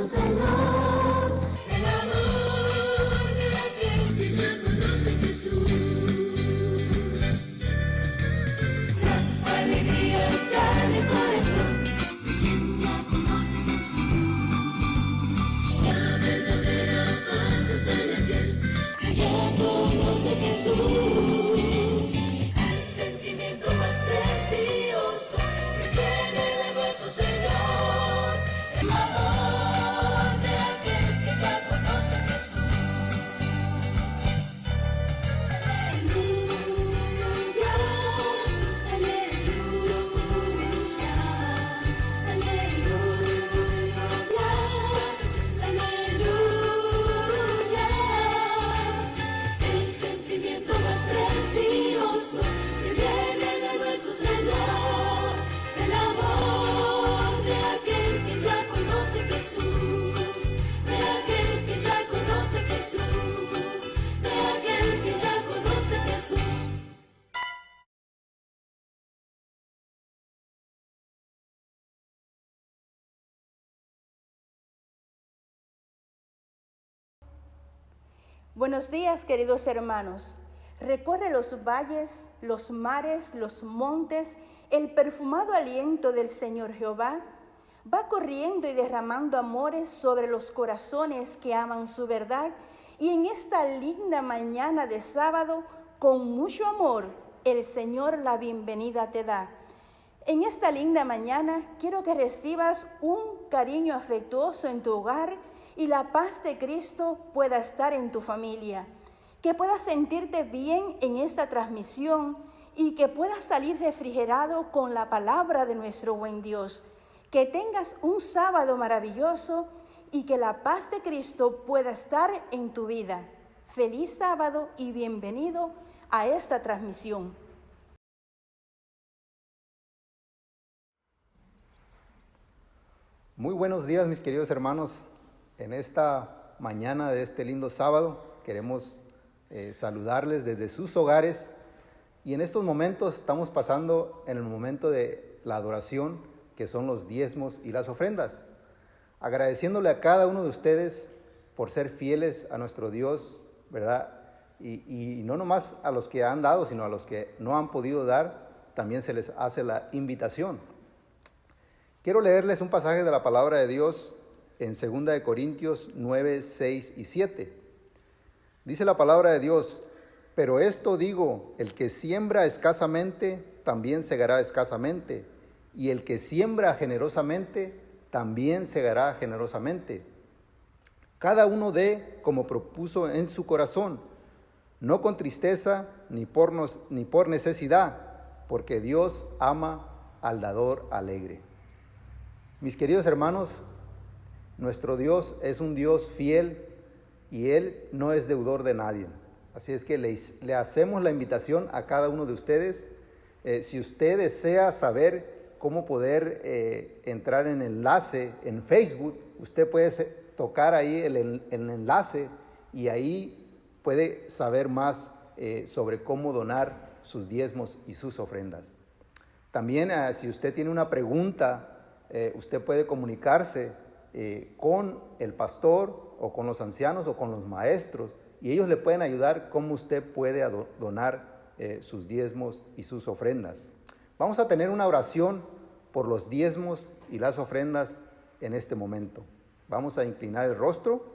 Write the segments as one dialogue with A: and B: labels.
A: nuestro Señor, el amor de aquel que ya conoce a Jesús. La alegría está en el corazón de quien ya conoce a Jesús. La verdadera paz está en aquel que ya conoce a Jesús. El sentimiento más precioso que viene de nuestro Señor, el amor de aquel que ya conoce a Jesús. Aleluya, Dios, aleluya, el sentimiento más precioso que viene de nuestro Señor, el amor de aquel que ya conoce a Jesús, de aquel que ya conoce a Jesús, de aquel que ya conoce a Jesús.
B: Buenos días, queridos hermanos. Recorre los valles, los mares, los montes, el perfumado aliento del Señor Jehová va corriendo y derramando amores sobre los corazones que aman su verdad. Y en esta linda mañana de sábado, con mucho amor, el Señor la bienvenida te da. En esta linda mañana quiero que recibas un cariño afectuoso en tu hogar y la paz de Cristo pueda estar en tu familia. Que puedas sentirte bien en esta transmisión y que puedas salir refrigerado con la palabra de nuestro buen Dios. Que tengas un sábado maravilloso y que la paz de Cristo pueda estar en tu vida. Feliz sábado y bienvenido a esta transmisión.
C: Muy buenos días, mis queridos hermanos. En esta mañana de este lindo sábado queremos saludarles desde sus hogares, y en estos momentos estamos pasando en el momento de la adoración, que son los diezmos y las ofrendas, agradeciéndole a cada uno de ustedes por ser fieles a nuestro Dios, ¿verdad? Y no nomás a los que han dado, sino a los que no han podido dar, también se les hace la invitación. Quiero leerles un pasaje de la palabra de Dios en 2 Corintios 9, 6 y 7. Dice la palabra de Dios: pero esto digo, el que siembra escasamente, también segará escasamente, y el que siembra generosamente, también segará generosamente. Cada uno dé como propuso en su corazón, no con tristeza ni por necesidad, porque Dios ama al dador alegre. Mis queridos hermanos, nuestro Dios es un Dios fiel y Él no es deudor de nadie. Así es que le hacemos la invitación a cada uno de ustedes. Si usted desea saber cómo poder entrar en enlace en Facebook, usted puede tocar ahí el enlace y ahí puede saber más sobre cómo donar sus diezmos y sus ofrendas. También si usted tiene una pregunta, usted puede comunicarse con el pastor o con los ancianos o con los maestros, y ellos le pueden ayudar cómo usted puede donar sus diezmos y sus ofrendas. Vamos a tener una oración por los diezmos y las ofrendas en este momento. Vamos a inclinar el rostro.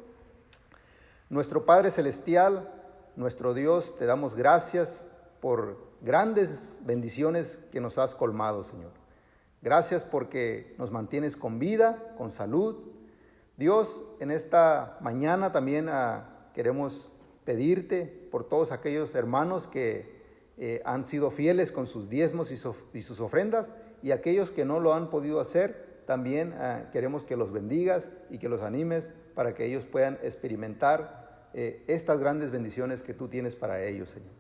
C: Nuestro Padre Celestial, nuestro Dios, te damos gracias por grandes bendiciones que nos has colmado, Señor. Gracias porque nos mantienes con vida, con salud. Dios, en esta mañana también queremos pedirte por todos aquellos hermanos que han sido fieles con sus diezmos y sus ofrendas, y aquellos que no lo han podido hacer, también queremos que los bendigas y que los animes para que ellos puedan experimentar estas grandes bendiciones que tú tienes para ellos, Señor.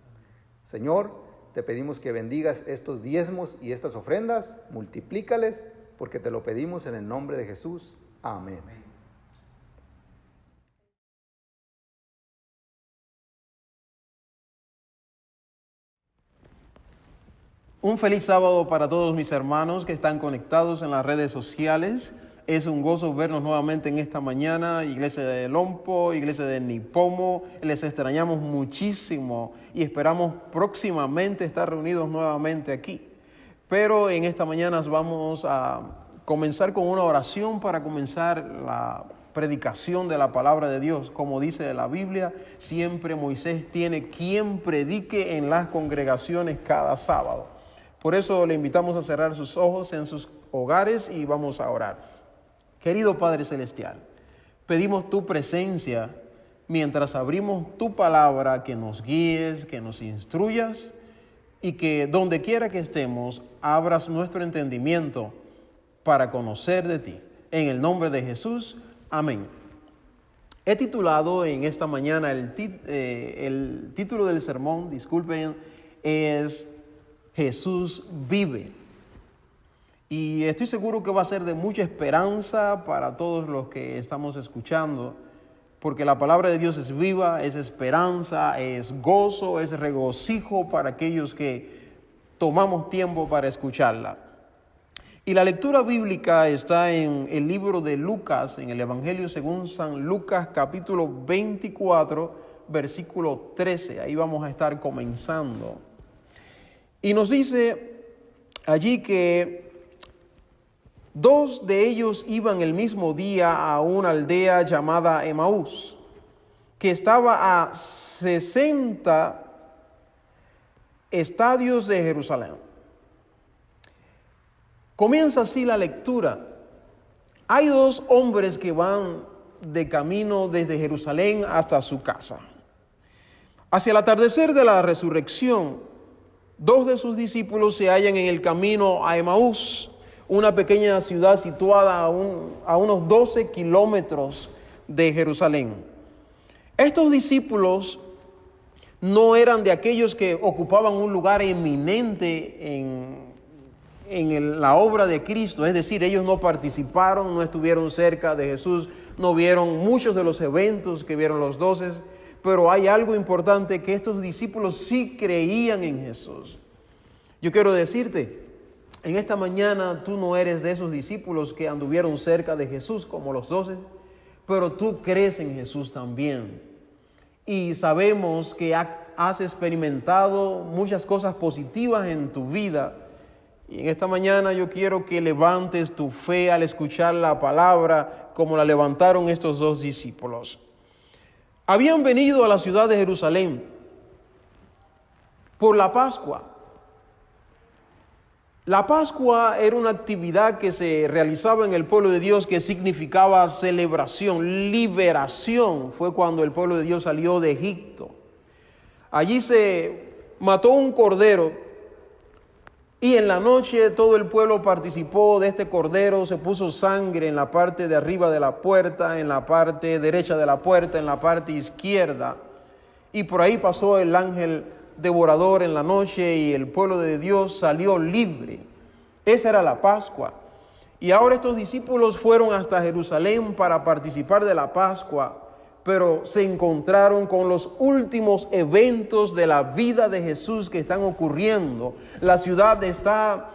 C: Señor, te pedimos que bendigas estos diezmos y estas ofrendas, multiplícales, porque te lo pedimos en el nombre de Jesús. Amén.
D: Un feliz sábado para todos mis hermanos que están conectados en las redes sociales. Es un gozo vernos nuevamente en esta mañana, iglesia de Lompo, iglesia de Nipomo. Les extrañamos muchísimo y esperamos próximamente estar reunidos nuevamente aquí. Pero en esta mañana vamos a comenzar con una oración para comenzar la predicación de la palabra de Dios. Como dice la Biblia, siempre Moisés tiene quien predique en las congregaciones cada sábado. Por eso le invitamos a cerrar sus ojos en sus hogares y vamos a orar. Querido Padre Celestial, pedimos tu presencia mientras abrimos tu palabra, que nos guíes, que nos instruyas y que donde quiera que estemos, abras nuestro entendimiento para conocer de ti. En el nombre de Jesús, amén. He titulado en esta mañana, el título del sermón, disculpen, es Jesús vive. Y estoy seguro que va a ser de mucha esperanza para todos los que estamos escuchando, porque la palabra de Dios es viva, es esperanza, es gozo, es regocijo para aquellos que tomamos tiempo para escucharla. Y la lectura bíblica está en el libro de Lucas, en el Evangelio según San Lucas, capítulo 24, versículo 13. Ahí vamos a estar comenzando. Y nos dice allí que dos de ellos iban el mismo día a una aldea llamada Emaús, que estaba a 60 estadios de Jerusalén. Comienza así la lectura. Hay dos hombres que van de camino desde Jerusalén hasta su casa. Hacia el atardecer de la resurrección, dos de sus discípulos se hallan en el camino a Emaús, una pequeña ciudad situada a unos 12 kilómetros de Jerusalén. Estos discípulos no eran de aquellos que ocupaban un lugar eminente en la obra de Cristo, es decir, ellos no participaron, no estuvieron cerca de Jesús, no vieron muchos de los eventos que vieron los 12, pero hay algo importante, que estos discípulos sí creían en Jesús. Yo quiero decirte, en esta mañana tú no eres de esos discípulos que anduvieron cerca de Jesús como los 12, pero tú crees en Jesús también. Y sabemos que has experimentado muchas cosas positivas en tu vida. Y en esta mañana yo quiero que levantes tu fe al escuchar la palabra como la levantaron estos dos discípulos. Habían venido a la ciudad de Jerusalén por la Pascua. La Pascua era una actividad que se realizaba en el pueblo de Dios que significaba celebración, liberación. Fue cuando el pueblo de Dios salió de Egipto. Allí se mató un cordero y en la noche todo el pueblo participó de este cordero. Se puso sangre en la parte de arriba de la puerta, en la parte derecha de la puerta, en la parte izquierda. Y por ahí pasó el ángel devorador en la noche y el pueblo de Dios salió libre. Esa era la Pascua. Y ahora estos discípulos fueron hasta Jerusalén para participar de la Pascua, pero se encontraron con los últimos eventos de la vida de Jesús que están ocurriendo. La ciudad está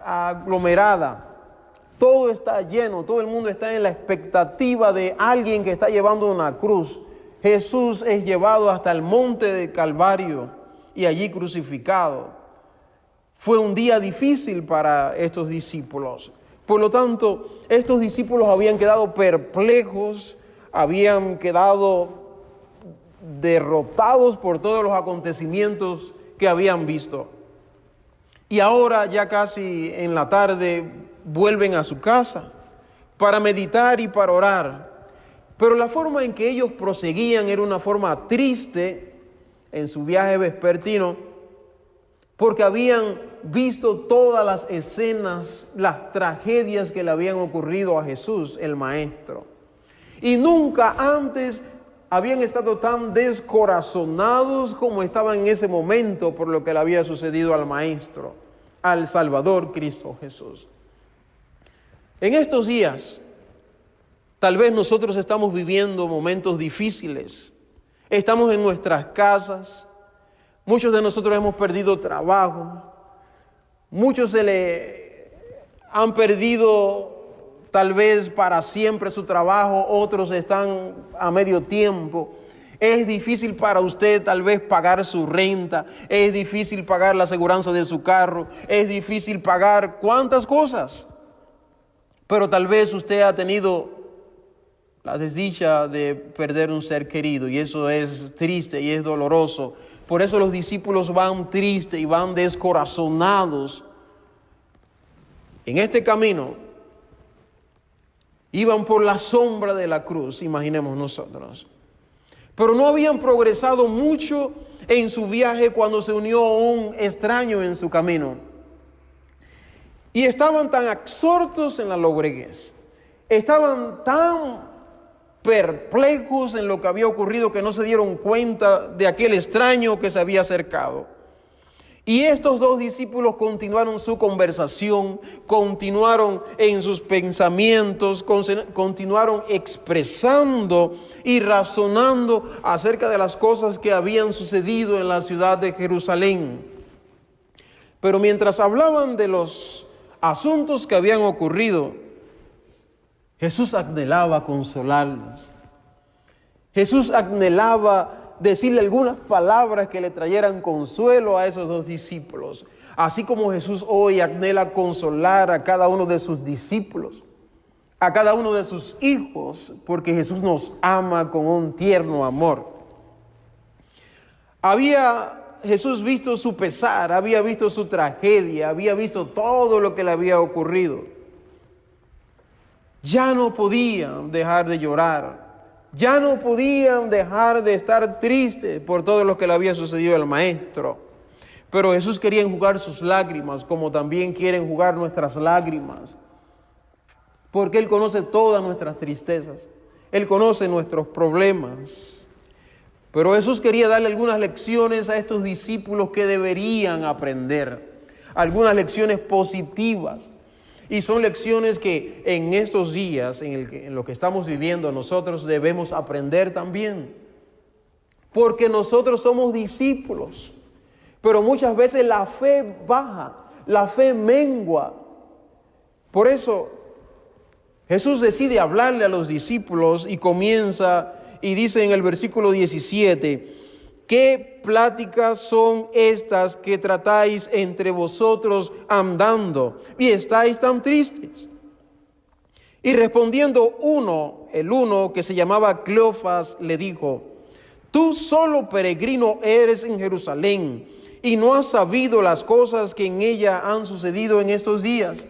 D: aglomerada, todo está lleno, todo el mundo está en la expectativa de alguien que está llevando una cruz. Jesús es llevado hasta el monte de Calvario y allí crucificado. Fue un día difícil para estos discípulos. Por lo tanto, estos discípulos habían quedado perplejos, habían quedado derrotados por todos los acontecimientos que habían visto. Y ahora, ya casi en la tarde, vuelven a su casa para meditar y para orar. Pero la forma en que ellos proseguían era una forma triste en su viaje vespertino, porque habían visto todas las escenas, las tragedias que le habían ocurrido a Jesús, el Maestro. Y nunca antes habían estado tan descorazonados como estaban en ese momento por lo que le había sucedido al Maestro, al Salvador Cristo Jesús. En estos días, tal vez nosotros estamos viviendo momentos difíciles. Estamos en nuestras casas. Muchos de nosotros hemos perdido trabajo. Muchos se le han perdido tal vez para siempre su trabajo, otros están a medio tiempo. Es difícil para usted tal vez pagar su renta, es difícil pagar la aseguranza de su carro, es difícil pagar cuántas cosas. Pero tal vez usted ha tenido la desdicha de perder un ser querido y eso es triste y es doloroso. Por eso los discípulos van tristes y van descorazonados. En este camino iban por la sombra de la cruz, imaginemos nosotros. Pero no habían progresado mucho en su viaje cuando se unió un extraño en su camino. Y estaban tan absortos en la lobreguez, estaban tan perplejos en lo que había ocurrido que no se dieron cuenta de aquel extraño que se había acercado. Y estos dos discípulos continuaron su conversación, continuaron en sus pensamientos, continuaron expresando y razonando acerca de las cosas que habían sucedido en la ciudad de Jerusalén. Pero mientras hablaban de los asuntos que habían ocurrido, Jesús anhelaba consolarlos. Jesús anhelaba decirle algunas palabras que le trajeran consuelo a esos dos discípulos. Así como Jesús hoy anhela consolar a cada uno de sus discípulos, a cada uno de sus hijos, porque Jesús nos ama con un tierno amor. Había Jesús visto su pesar, había visto su tragedia, había visto todo lo que le había ocurrido. Ya no podían dejar de llorar, ya no podían dejar de estar tristes por todo lo que le había sucedido al Maestro. Pero Jesús quería enjugar sus lágrimas, como también quiere enjugar nuestras lágrimas, porque Él conoce todas nuestras tristezas, Él conoce nuestros problemas. Pero Jesús quería darle algunas lecciones a estos discípulos que deberían aprender, algunas lecciones positivas. Y son lecciones que en estos días, en lo que estamos viviendo, nosotros debemos aprender también. Porque nosotros somos discípulos, pero muchas veces la fe baja, la fe mengua. Por eso Jesús decide hablarle a los discípulos y comienza y dice en el versículo 17, ¿qué pláticas son estas que tratáis entre vosotros andando y estáis tan tristes? Y respondiendo el uno que se llamaba Cleofas, le dijo, tú solo peregrino eres en Jerusalén y no has sabido las cosas que en ella han sucedido en estos días.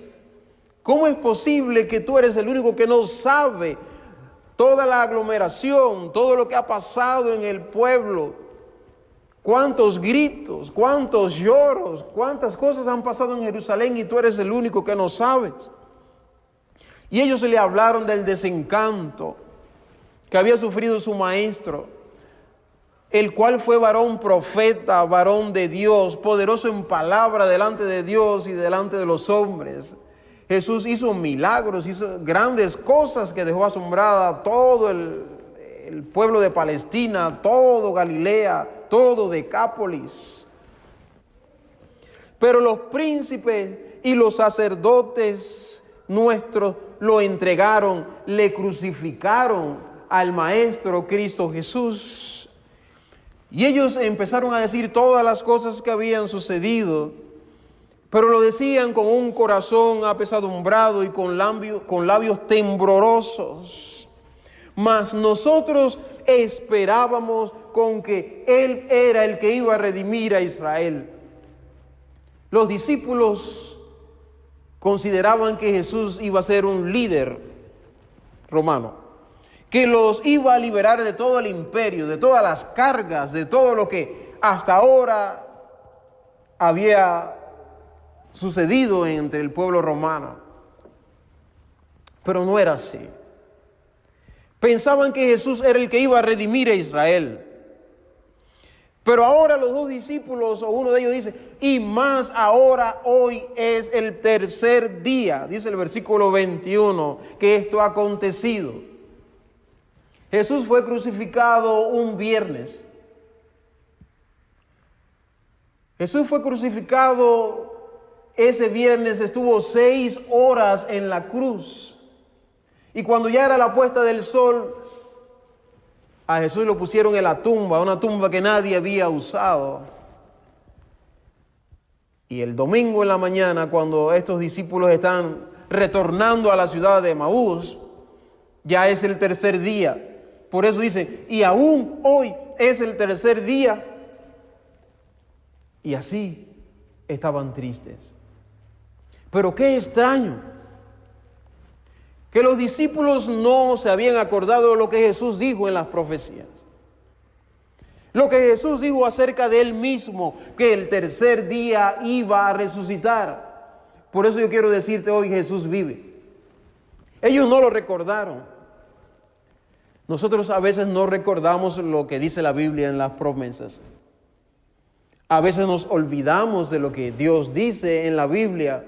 D: ¿Cómo es posible que tú eres el único que no sabe toda la aglomeración, todo lo que ha pasado en el pueblo? Cuántos gritos, cuántos lloros, cuántas cosas han pasado en Jerusalén y tú eres el único que no sabes. Y ellos le hablaron del desencanto que había sufrido su maestro, el cual fue varón profeta, varón de Dios, poderoso en palabra delante de Dios y delante de los hombres. Jesús hizo milagros, hizo grandes cosas que dejó asombrada a todo el pueblo de Palestina, todo Galilea, todo Decápolis. Pero los príncipes y los sacerdotes nuestros lo entregaron, le crucificaron al Maestro Cristo Jesús. Y ellos empezaron a decir todas las cosas que habían sucedido, pero lo decían con un corazón apesadumbrado y con labios temblorosos. Mas nosotros esperábamos con que Él era el que iba a redimir a Israel. Los discípulos consideraban que Jesús iba a ser un líder romano, que los iba a liberar de todo el imperio, de todas las cargas, de todo lo que hasta ahora había sucedido entre el pueblo romano. Pero no era así. Pensaban que Jesús era el que iba a redimir a Israel. Pero ahora los dos discípulos, o uno de ellos dice, y más ahora hoy es el tercer día, dice el versículo 21, que esto ha acontecido. Jesús fue crucificado un viernes. Jesús fue crucificado ese viernes, estuvo 6 horas en la cruz. Y cuando ya era la puesta del sol, a Jesús lo pusieron en la tumba, una tumba que nadie había usado. Y el domingo en la mañana, cuando estos discípulos están retornando a la ciudad de Emaús, ya es el tercer día. Por eso dice, y aún hoy es el tercer día. Y así estaban tristes. Pero qué extraño, que los discípulos no se habían acordado de lo que Jesús dijo en las profecías. Lo que Jesús dijo acerca de Él mismo, que el tercer día iba a resucitar. Por eso yo quiero decirte hoy, Jesús vive. Ellos no lo recordaron. Nosotros a veces no recordamos lo que dice la Biblia en las promesas. A veces nos olvidamos de lo que Dios dice en la Biblia.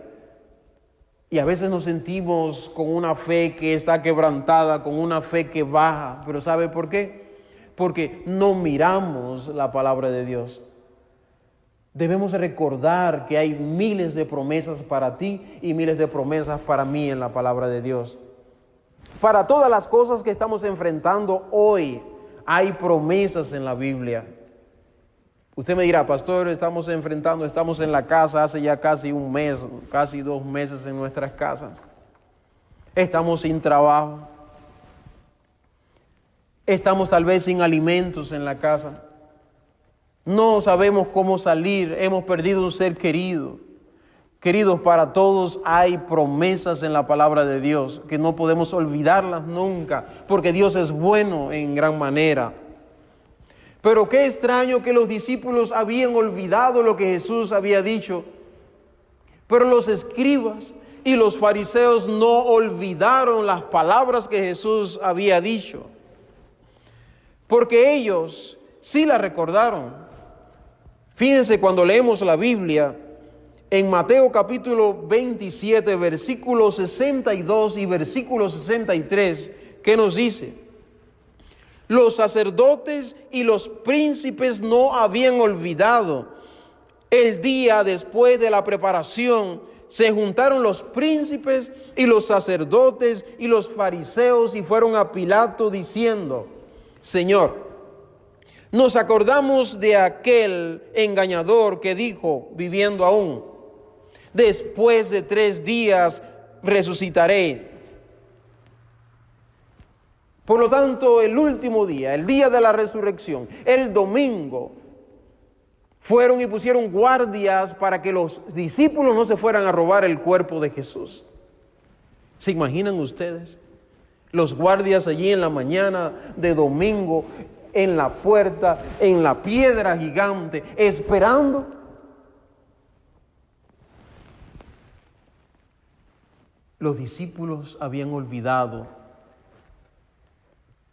D: Y a veces nos sentimos con una fe que está quebrantada, con una fe que baja. Pero ¿sabe por qué? Porque no miramos la palabra de Dios. Debemos recordar que hay miles de promesas para ti y miles de promesas para mí en la palabra de Dios. Para todas las cosas que estamos enfrentando hoy, hay promesas en la Biblia. Usted me dirá, pastor, estamos en la casa hace ya casi un mes, casi 2 meses en nuestras casas. Estamos sin trabajo. Estamos tal vez sin alimentos en la casa. No sabemos cómo salir. Hemos perdido un ser querido. Queridos, para todos hay promesas en la palabra de Dios que no podemos olvidarlas nunca, porque Dios es bueno en gran manera. Pero qué extraño que los discípulos habían olvidado lo que Jesús había dicho. Pero los escribas y los fariseos no olvidaron las palabras que Jesús había dicho. Porque ellos sí las recordaron. Fíjense cuando leemos la Biblia, en Mateo capítulo 27, versículos 62 y versículo 63, ¿qué nos dice? Los sacerdotes y los príncipes no habían olvidado. El día después de la preparación, se juntaron los príncipes y los sacerdotes y los fariseos y fueron a Pilato diciendo, Señor, nos acordamos de aquel engañador que dijo, viviendo aún, después de 3 días resucitaré. Por lo tanto, el último día, el día de la resurrección, el domingo, fueron y pusieron guardias para que los discípulos no se fueran a robar el cuerpo de Jesús. ¿Se imaginan ustedes? Los guardias allí en la mañana de domingo, en la puerta, en la piedra gigante, esperando. Los discípulos habían olvidado,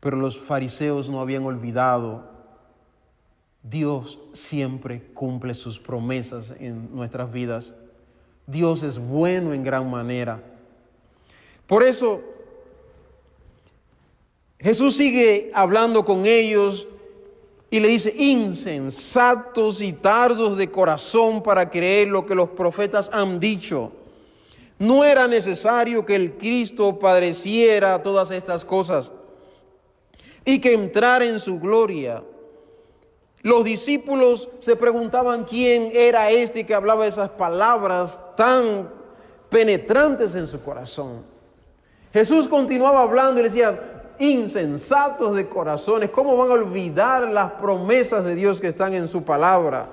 D: pero los fariseos no habían olvidado. Dios siempre cumple sus promesas en nuestras vidas. Dios es bueno en gran manera. Por eso, Jesús sigue hablando con ellos y le dice, insensatos y tardos de corazón para creer lo que los profetas han dicho. No era necesario que el Cristo padeciera todas estas cosas y que entrara en su gloria. Los discípulos se preguntaban quién era este que hablaba esas palabras tan penetrantes en su corazón. Jesús continuaba hablando y le decía, insensatos de corazones, ¿cómo van a olvidar las promesas de Dios que están en su palabra?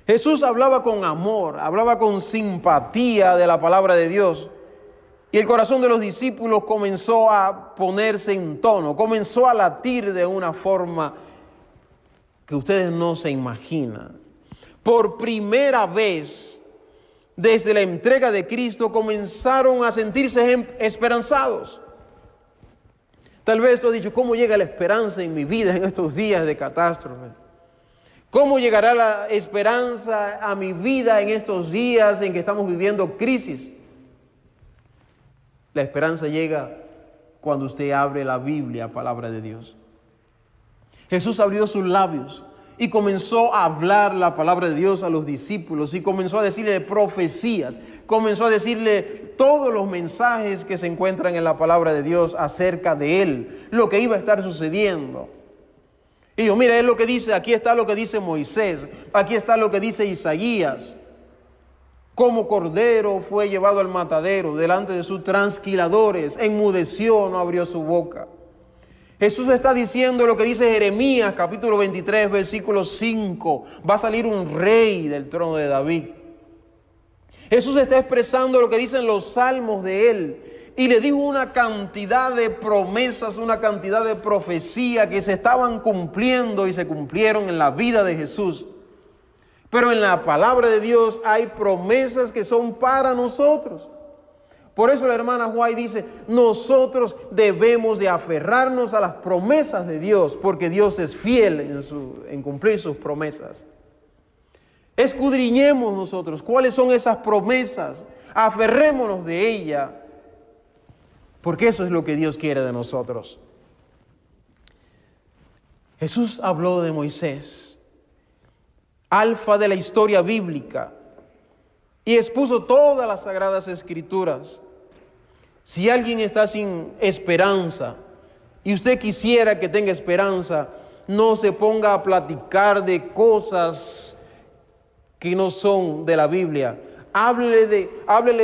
D: Jesús hablaba con amor, hablaba con simpatía de la palabra de Dios. Y el corazón de los discípulos comenzó a ponerse en tono, comenzó a latir de una forma que ustedes no se imaginan. Por primera vez, desde la entrega de Cristo, comenzaron a sentirse esperanzados. Tal vez tú has dicho, ¿cómo llega la esperanza en mi vida en estos días de catástrofe? ¿Cómo llegará la esperanza a mi vida en estos días en que estamos viviendo crisis? La esperanza llega cuando usted abre la Biblia, palabra de Dios. Jesús abrió sus labios y comenzó a hablar la palabra de Dios a los discípulos y comenzó a decirle profecías, comenzó a decirle todos los mensajes que se encuentran en la palabra de Dios acerca de él, lo que iba a estar sucediendo. Y yo, mira, es lo que dice, aquí está lo que dice Moisés, aquí está lo que dice Isaías. Como cordero fue llevado al matadero, delante de sus transquiladores, enmudeció, no abrió su boca. Jesús está diciendo lo que dice Jeremías, capítulo 23, versículo 5. Va a salir un rey del trono de David. Jesús está expresando lo que dicen los salmos de él. Y le dijo una cantidad de promesas, una cantidad de profecía que se estaban cumpliendo y se cumplieron en la vida de Jesús. Pero en la palabra de Dios hay promesas que son para nosotros. Por eso la hermana White dice, nosotros debemos de aferrarnos a las promesas de Dios, porque Dios es fiel en cumplir sus promesas. Escudriñemos nosotros cuáles son esas promesas, aferrémonos de ellas, porque eso es lo que Dios quiere de nosotros. Jesús habló de Moisés, alfa de la historia bíblica, y expuso todas las sagradas escrituras. Si alguien está sin esperanza y usted quisiera que tenga esperanza, no se ponga a platicar de cosas que no son de la Biblia. Háblele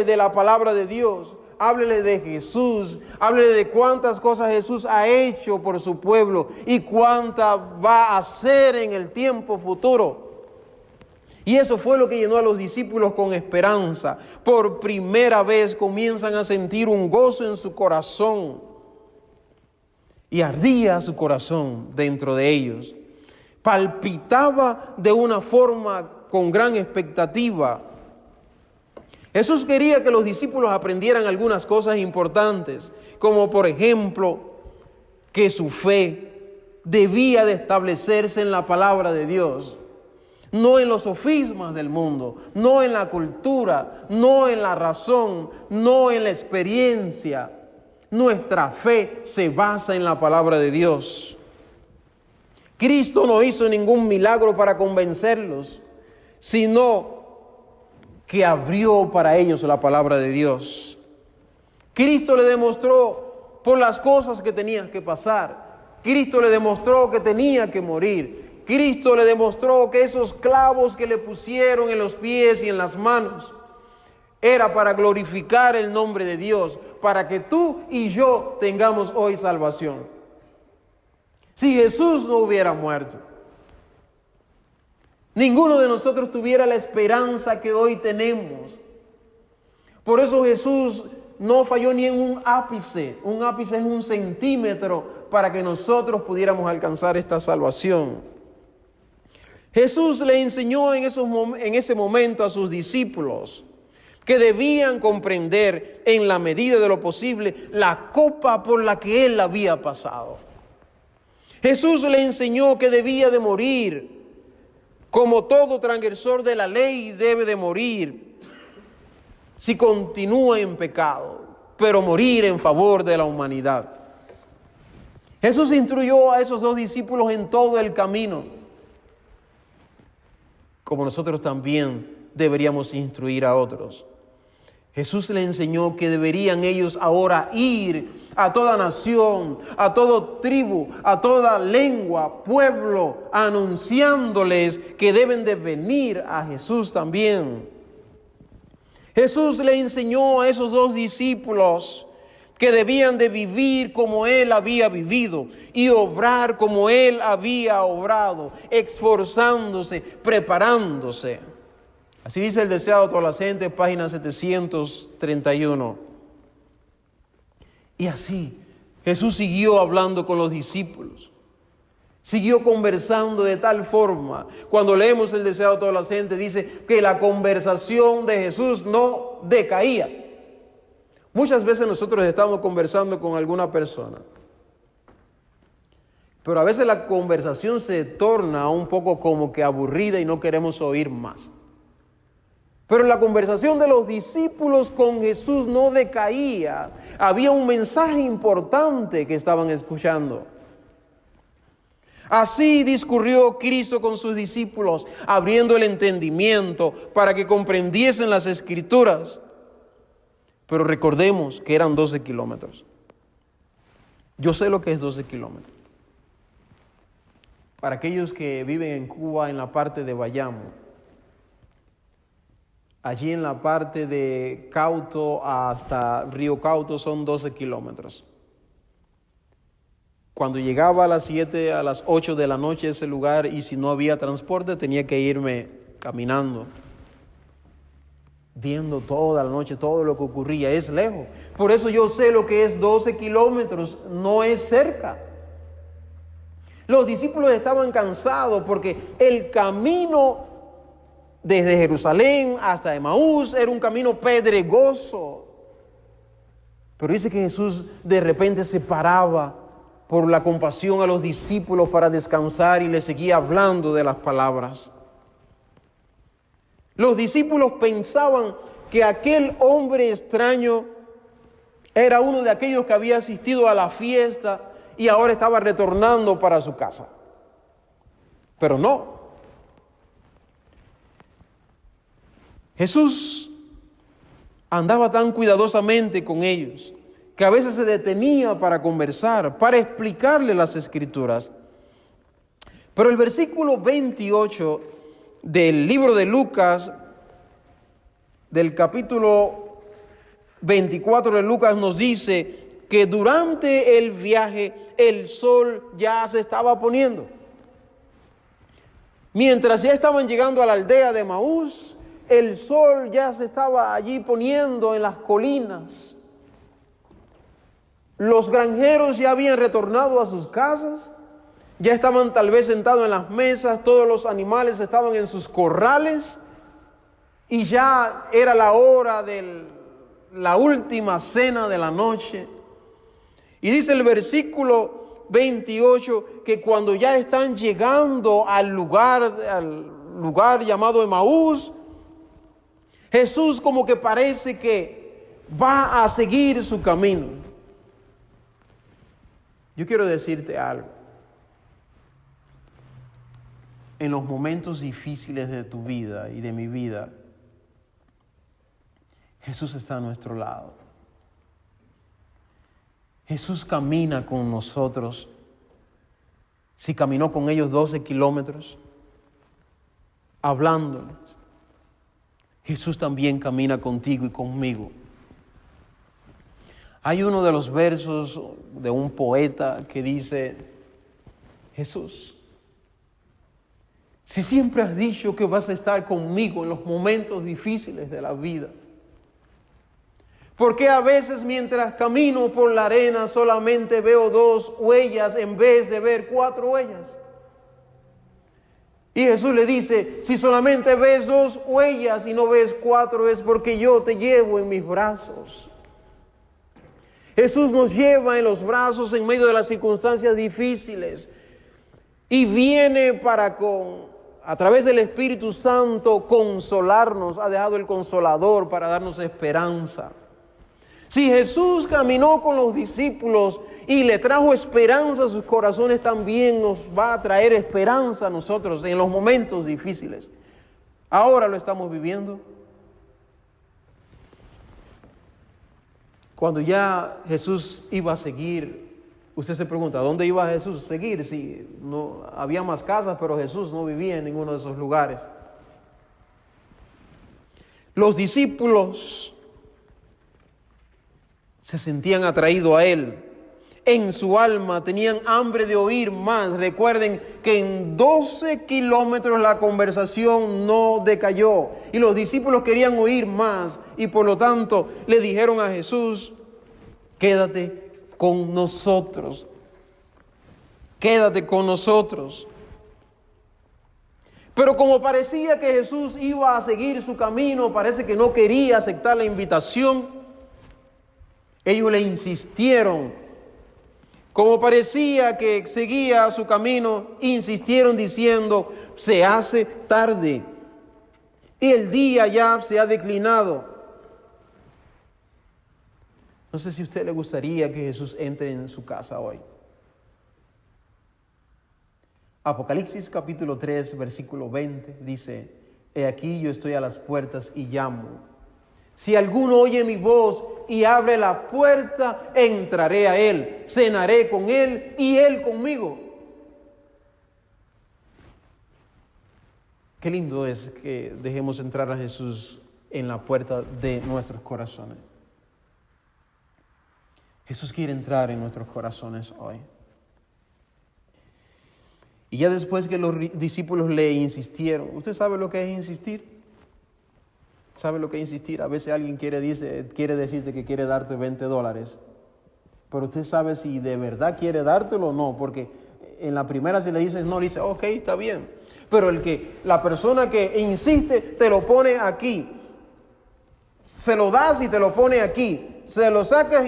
D: de la palabra de Dios, háblele de Jesús, háblele de cuántas cosas Jesús ha hecho por su pueblo y cuántas va a hacer en el tiempo futuro. Y eso fue lo que llenó a los discípulos con esperanza. Por primera vez comienzan a sentir un gozo en su corazón. Y ardía su corazón dentro de ellos. Palpitaba de una forma con gran expectativa. Jesús quería que los discípulos aprendieran algunas cosas importantes, como por ejemplo, que su fe debía de establecerse en la palabra de Dios. No en los sofismas del mundo, no en la cultura, no en la razón, no en la experiencia. Nuestra fe se basa en la palabra de Dios. Cristo no hizo ningún milagro para convencerlos, sino que abrió para ellos la palabra de Dios. Cristo le demostró por las cosas que tenían que pasar. Cristo le demostró que tenía que morir. Cristo le demostró que esos clavos que le pusieron en los pies y en las manos era para glorificar el nombre de Dios, para que tú y yo tengamos hoy salvación. Si Jesús no hubiera muerto, ninguno de nosotros tuviera la esperanza que hoy tenemos. Por eso Jesús no falló ni en un ápice. Un ápice es 1 centímetro para que nosotros pudiéramos alcanzar esta salvación. Jesús le enseñó en ese momento a sus discípulos que debían comprender en la medida de lo posible la copa por la que él había pasado. Jesús le enseñó que debía de morir, como todo transgresor de la ley debe de morir si continúa en pecado, pero morir en favor de la humanidad. Jesús instruyó a esos 2 discípulos en todo el camino, como nosotros también deberíamos instruir a otros. Jesús le enseñó que deberían ellos ahora ir a toda nación, a toda tribu, a toda lengua, pueblo, anunciándoles que deben de venir a Jesús también. Jesús le enseñó a esos 2 discípulos que debían de vivir como Él había vivido y obrar como Él había obrado, esforzándose, preparándose. Así dice el Deseado de toda la gente, página 731. Y así Jesús siguió hablando con los discípulos. Siguió conversando de tal forma. Cuando leemos el Deseado de toda la gente, dice que la conversación de Jesús no decaía. Muchas veces nosotros estamos conversando con alguna persona, pero a veces la conversación se torna un poco como que aburrida y no queremos oír más. Pero la conversación de los discípulos con Jesús no decaía. Había un mensaje importante que estaban escuchando. Así discurrió Cristo con sus discípulos, abriendo el entendimiento para que comprendiesen las Escrituras. Pero recordemos que eran 12 kilómetros. Yo sé lo que es 12 kilómetros. Para aquellos que viven en Cuba, en la parte de Bayamo, allí en la parte de Cauto hasta Río Cauto son 12 kilómetros. Cuando llegaba a las 7, a las 8 de la noche a ese lugar, y si no había transporte, tenía que irme caminando, viendo toda la noche todo lo que ocurría. Es lejos. Por eso yo sé lo que es 12 kilómetros, no es cerca. Los discípulos estaban cansados porque el camino desde Jerusalén hasta Emaús era un camino pedregoso. Pero dice que Jesús de repente se paraba por la compasión a los discípulos para descansar y les seguía hablando de las palabras. Los discípulos pensaban que aquel hombre extraño era uno de aquellos que había asistido a la fiesta y ahora estaba retornando para su casa. Pero no. Jesús andaba tan cuidadosamente con ellos que a veces se detenía para conversar, para explicarle las Escrituras. Pero el versículo 28 del libro de Lucas, del capítulo 24 de Lucas, nos dice que durante el viaje el sol ya se estaba poniendo. Mientras ya estaban llegando a la aldea de Emaús, el sol ya se estaba allí poniendo en las colinas. Los granjeros ya habían retornado a sus casas, ya estaban tal vez sentados en las mesas, todos los animales estaban en sus corrales y ya era la hora de la última cena de la noche. Y dice el versículo 28 que cuando ya están llegando al lugar llamado Emaús, Jesús como que parece que va a seguir su camino. Yo quiero decirte algo. En los momentos difíciles de tu vida y de mi vida, Jesús está a nuestro lado. Jesús camina con nosotros. Si caminó con ellos 12 kilómetros, hablándoles, Jesús también camina contigo y conmigo. Hay uno de los versos de un poeta que dice: Jesús, si siempre has dicho que vas a estar conmigo en los momentos difíciles de la vida, ¿por qué a veces mientras camino por la arena solamente veo 2 huellas en vez de ver 4 huellas? Y Jesús le dice: si solamente ves 2 huellas y no ves 4, es porque yo te llevo en mis brazos. Jesús nos lleva en los brazos en medio de las circunstancias difíciles y viene para a través del Espíritu Santo consolarnos. Ha dejado el Consolador para darnos esperanza. Si Jesús caminó con los discípulos y le trajo esperanza a sus corazones, también nos va a traer esperanza a nosotros en los momentos difíciles. Ahora lo estamos viviendo. Cuando ya Jesús iba a seguir, usted se pregunta, ¿dónde iba Jesús a seguir? Si no había más casas, pero Jesús no vivía en ninguno de esos lugares. Los discípulos se sentían atraídos a Él. En su alma tenían hambre de oír más. Recuerden que en 12 kilómetros la conversación no decayó. Y los discípulos querían oír más. Y por lo tanto le dijeron a Jesús: quédate con nosotros. Quédate con nosotros. Pero como parecía que Jesús iba a seguir su camino, parece que no quería aceptar la invitación. Ellos le insistieron. Como parecía que seguía su camino, insistieron diciendo: se hace tarde y el día ya se ha declinado. No sé si a usted le gustaría que Jesús entre en su casa hoy. Apocalipsis capítulo 3, versículo 20 dice: he aquí yo estoy a las puertas y llamo. Si alguno oye mi voz y abre la puerta, entraré a él, cenaré con él y él conmigo. Qué lindo es que dejemos entrar a Jesús en la puerta de nuestros corazones. Jesús quiere entrar en nuestros corazones hoy. Y ya después que los discípulos le insistieron, ¿usted sabe lo que es insistir? ¿Sabe lo que es insistir? A veces alguien quiere decirte que quiere darte $20, pero usted sabe si de verdad quiere dártelo o no, porque en la primera si le dices no, le dice, ok, está bien. Pero la persona que insiste te lo pone aquí. Se lo das y te lo pone aquí. Se lo sacas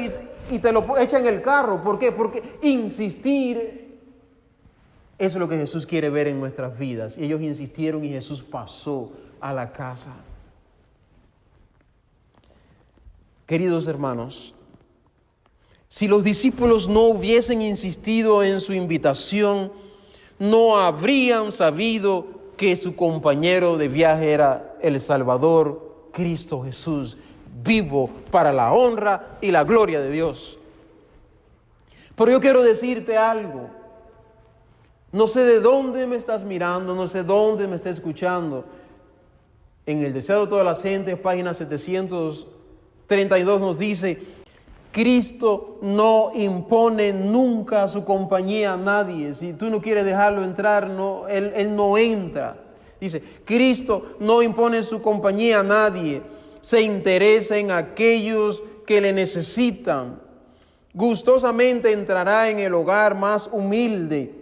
D: y te lo echa en el carro. ¿Por qué? Porque insistir es lo que Jesús quiere ver en nuestras vidas. Y ellos insistieron y Jesús pasó a la casa. Queridos hermanos, si los discípulos no hubiesen insistido en su invitación, no habrían sabido que su compañero de viaje era el Salvador, Cristo Jesús, vivo para la honra y la gloria de Dios. Pero yo quiero decirte algo. No sé de dónde me estás mirando, no sé dónde me estás escuchando. En el Deseo de todas las gentes, página 732 nos dice: Cristo no impone nunca su compañía a nadie. Si tú no quieres dejarlo entrar, Él no entra. Dice, Cristo no impone su compañía a nadie. Se interesa en aquellos que le necesitan. Gustosamente entrará en el hogar más humilde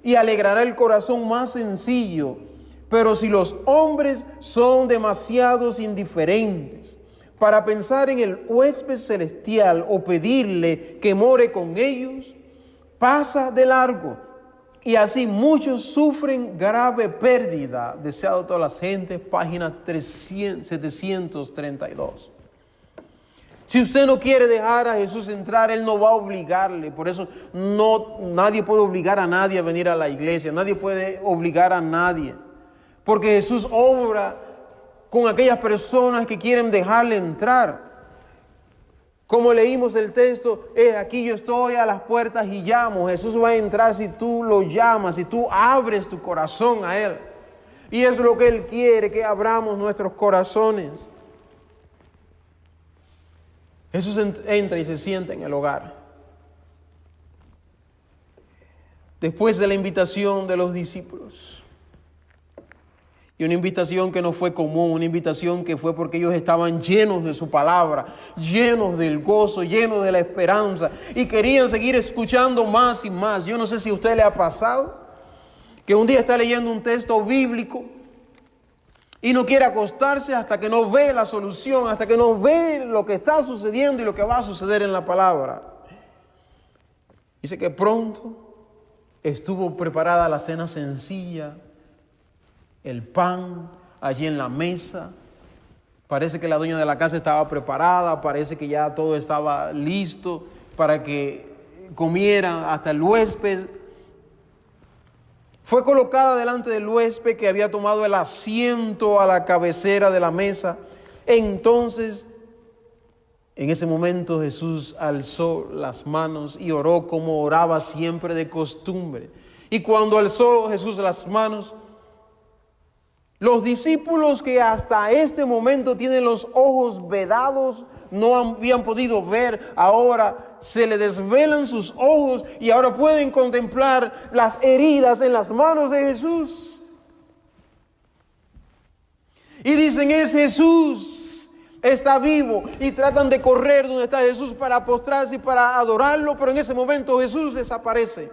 D: y alegrará el corazón más sencillo. Pero si los hombres son demasiados indiferentes para pensar en el huésped celestial o pedirle que more con ellos, pasa de largo. Y así muchos sufren grave pérdida. Deseado de todas las gentes, página 732. Si usted no quiere dejar a Jesús entrar, Él no va a obligarle. Por eso nadie puede obligar a nadie a venir a la iglesia. Nadie puede obligar a nadie. Porque Jesús obra con aquellas personas que quieren dejarle entrar. Como leímos el texto, aquí yo estoy a las puertas y llamo. Jesús va a entrar si tú lo llamas, si tú abres tu corazón a Él. Y eso es lo que Él quiere, que abramos nuestros corazones. Jesús entra y se sienta en el hogar. Después de la invitación de los discípulos. Y una invitación que no fue común, una invitación que fue porque ellos estaban llenos de su palabra, llenos del gozo, llenos de la esperanza y querían seguir escuchando más y más. Yo no sé si a usted le ha pasado que un día está leyendo un texto bíblico y no quiere acostarse hasta que no ve la solución, hasta que no ve lo que está sucediendo y lo que va a suceder en la palabra. Dice que pronto estuvo preparada la cena sencilla, el pan allí en la mesa. Parece que la dueña de la casa estaba preparada, parece que ya todo estaba listo para que comiera hasta el huésped. Fue colocada delante del huésped que había tomado el asiento a la cabecera de la mesa. Entonces, en ese momento Jesús alzó las manos y oró como oraba siempre de costumbre. Y cuando alzó Jesús las manos, los discípulos que hasta este momento tienen los ojos vedados, no habían podido ver, ahora se les desvelan sus ojos y ahora pueden contemplar las heridas en las manos de Jesús. Y dicen, es Jesús, está vivo, y tratan de correr donde está Jesús para postrarse y para adorarlo, pero en ese momento Jesús desaparece.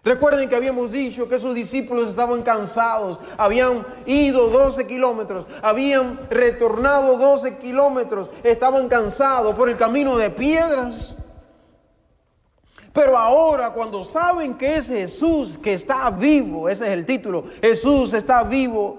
D: Recuerden que habíamos dicho que sus discípulos estaban cansados, habían ido 12 kilómetros, habían retornado 12 kilómetros, estaban cansados por el camino de piedras. Pero ahora cuando saben que es Jesús que está vivo, ese es el título, Jesús está vivo,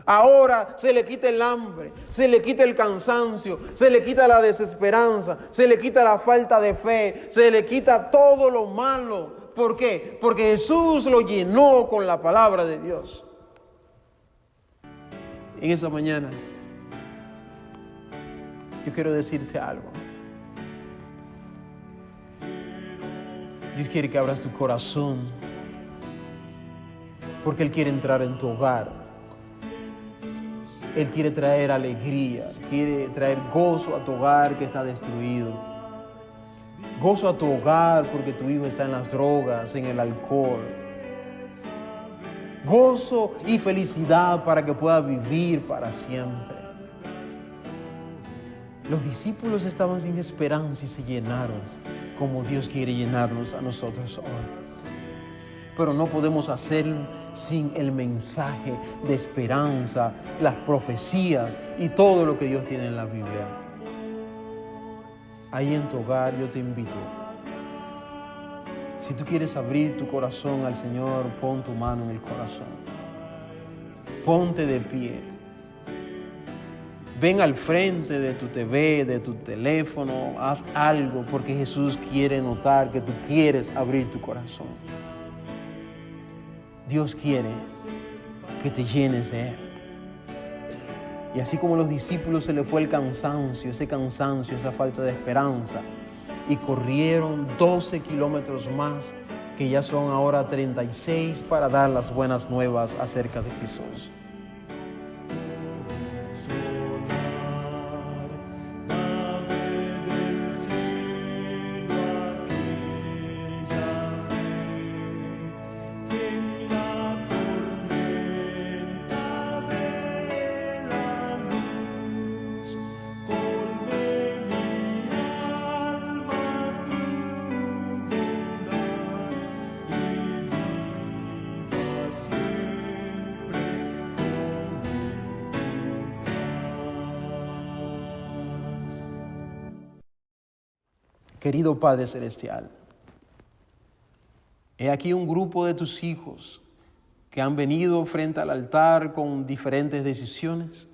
D: ahora se le quita el hambre, se le quita el cansancio, se le quita la desesperanza, se le quita la falta de fe, se le quita todo lo malo. ¿Por qué? Porque Jesús lo llenó con la palabra de Dios. en esa mañana, yo quiero decirte algo. Dios quiere que abras tu corazón, porque Él quiere entrar en tu hogar. Él quiere traer alegría, quiere traer gozo a tu hogar que está destruido. Gozo a tu hogar porque tu hijo está en las drogas, en el alcohol. Gozo y felicidad para que pueda vivir para siempre. Los discípulos estaban sin esperanza y se llenaron como Dios quiere llenarnos a nosotros hoy. Pero no podemos hacerlo sin el mensaje de esperanza, las profecías y todo lo que Dios tiene en la Biblia. Ahí en tu hogar yo te invito. Si tú quieres abrir tu corazón al Señor, pon tu mano en el corazón. Ponte de pie. Ven al frente de tu TV, de tu teléfono, haz algo porque Jesús quiere notar que tú quieres abrir tu corazón. Dios quiere que te llenes de Él. Y así como a los discípulos se les fue el cansancio, esa falta de esperanza, y corrieron 12 kilómetros más, que ya son ahora 36, para dar las buenas nuevas acerca de Jesús. Querido Padre Celestial, he aquí un grupo de tus hijos que han venido frente al altar con diferentes decisiones.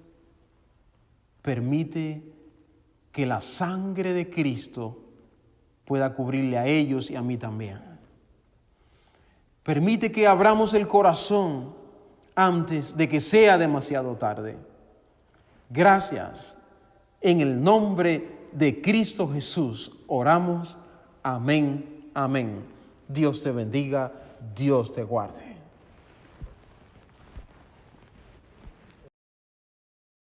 D: Permite que la sangre de Cristo pueda cubrirle a ellos y a mí también. Permite que abramos el corazón antes de que sea demasiado tarde. Gracias. En el nombre de Cristo Jesús oramos. Amén, amén. Dios te bendiga, Dios te guarde.